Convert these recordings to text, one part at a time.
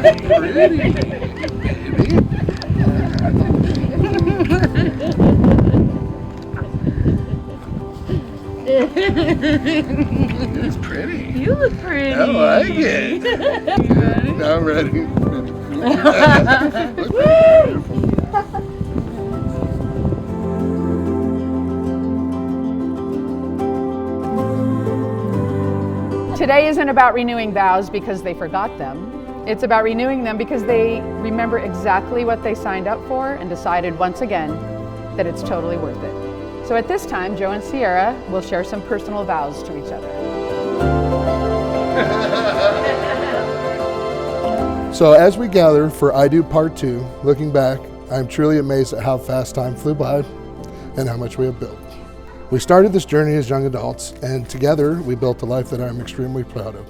Pretty, baby. It's pretty. You look pretty. I like it. You ready? I'm ready. Today isn't about renewing vows because they forgot them. It's about renewing them because they remember exactly what they signed up for and decided once again that it's totally worth it. So at this time, Joe and Ciara will share some personal vows to each other. So as we gather for I Do Part 2, looking back, I'm truly amazed at how fast time flew by and how much we have built. We started this journey as young adults, and together we built a life that I'm extremely proud of.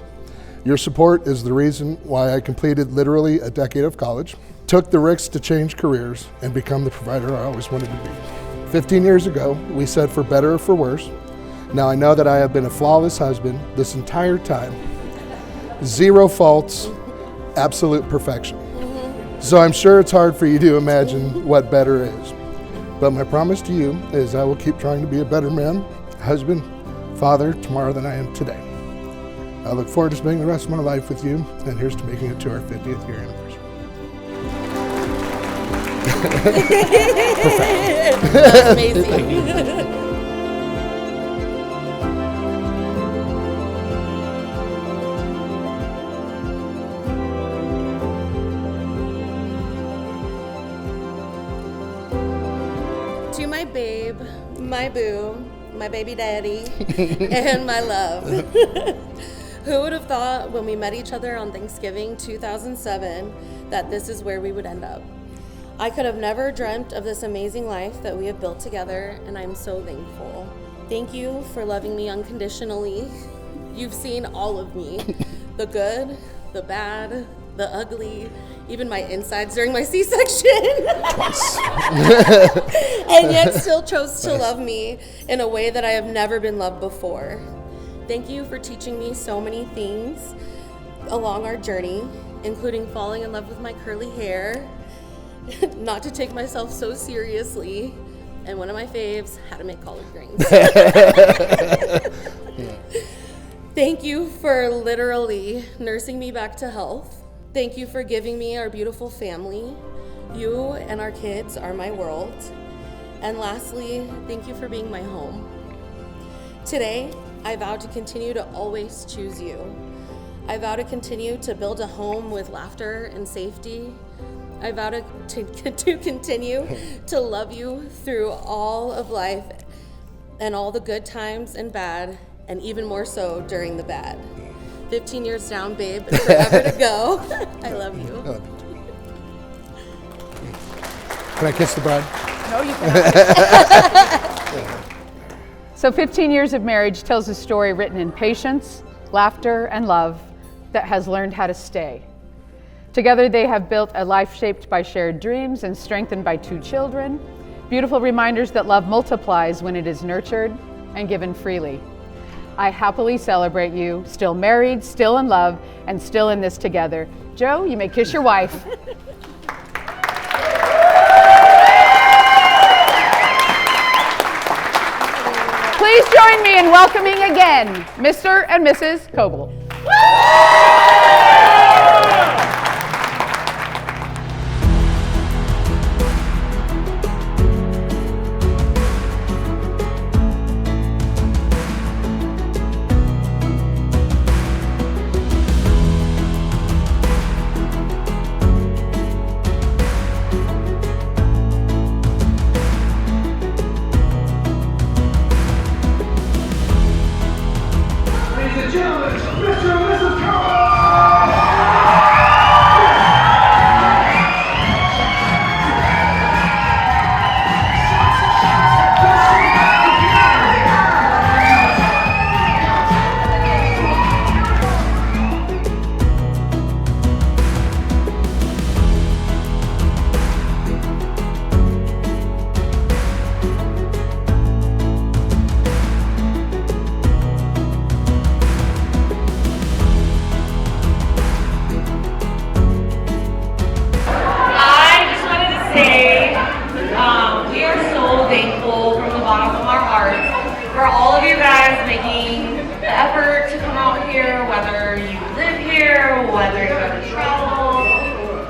Your support is the reason why I completed literally a decade of college, took the risks to change careers, and become the provider I always wanted to be. 15 years ago, we said for better or for worse. Now I know that I have been a flawless husband this entire time. Zero faults, absolute perfection. So I'm sure it's hard for you to imagine what better is. But my promise to you is I will keep trying to be a better man, husband, father tomorrow than I am today. I look forward to spending the rest of my life with you, and here's to making it to our 50th year anniversary. That's amazing. To my babe, my boo, my baby daddy, and my love. Who would have thought when we met each other on Thanksgiving 2007 that this is where we would end up? I could have never dreamt of this amazing life that we have built together, and I'm so thankful. Thank you for loving me unconditionally. You've seen all of me, the good, the bad, the ugly, even my insides during my C-section. And yet still chose to love me in a way that I have never been loved before. Thank you for teaching me so many things along our journey, including falling in love with my curly hair, not to take myself so seriously, and one of my faves, how to make collard greens. Thank you for literally nursing me back to health. Thank you for giving me our beautiful family. You and our kids are my world. And lastly, thank you for being my home. Today, I vow to continue to always choose you. I vow to continue to build a home with laughter and safety. I vow to continue to love you through all of life and all the good times and bad, and even more so during the bad. 15 years down, babe, and forever to go. I love you. Can I kiss the bride? No, you cannot. So 15 years of marriage tells a story written in patience, laughter, and love that has learned how to stay. Together they have built a life shaped by shared dreams and strengthened by 2 children, beautiful reminders that love multiplies when it is nurtured and given freely. I happily celebrate you, still married, still in love, and still in this together. Joe, you may kiss your wife. Please join me in welcoming again Mr. and Mrs. Coble. Ladies and gentlemen, Mr. and Mrs. Coble! whether you live here, whether you ever travel,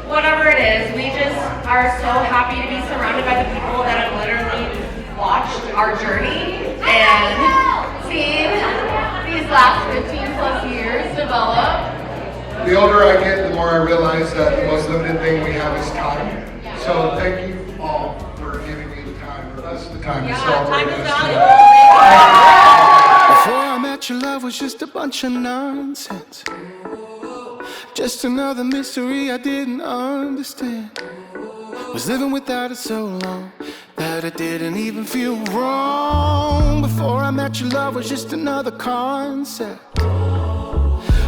whatever it is, we just are so happy to be surrounded by the people that have literally watched our journey and seen these last 15 plus years develop. The older I get, the more I realize that the most limited thing we have is time. So thank you all for giving me the time, or us the time to celebrate Time is this. valuable. Before I met you, love was just a bunch of nonsense. Just another mystery I didn't understand. Was living without it so long that it didn't even feel wrong. Before I met you, love was just another concept.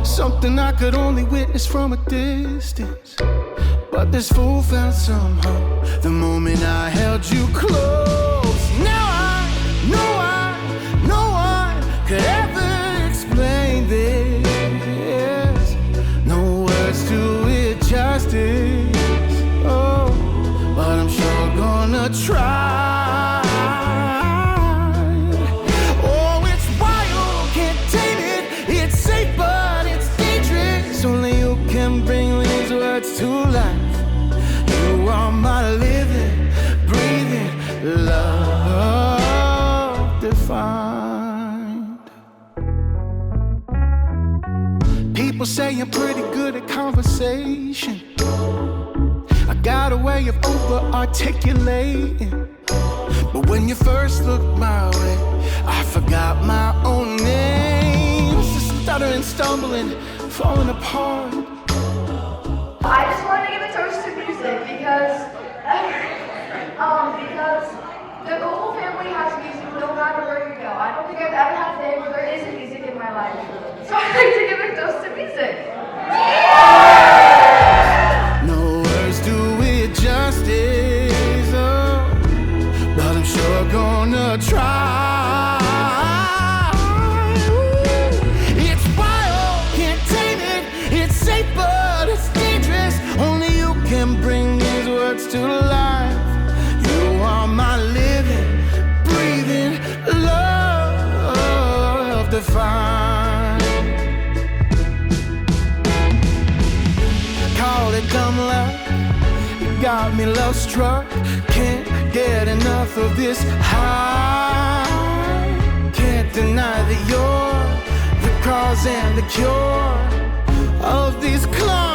Something I could only witness from a distance. But this fool found some hope the moment I held you close. Now I know no one could ever explain this. No words do it justice. Oh, but I'm sure gonna try. Oh, it's wild, can't tame it. It's safe, but it's dangerous. Only you can bring these words to life. You are my living, breathing love defined. People say I'm pretty good at conversation. I got a way of over-articulating. But when you first looked my way, I forgot my own name. Just stuttering, stumbling, falling apart. I just wanted to give a toast to music because the whole family has music no matter where you go. I don't think I've ever had a day where there isn't music in my life. So I'd like to give a toast to music. No words do it justice, oh, but I'm sure gonna try. It's wild, can't tame it. It's safe, but it's dangerous. Only you can bring these words to life. You are my living, breathing love defined. Call it dumb luck, you got me love struck. Can't get enough of this high. Can't deny that you're the cause and the cure of these clouds.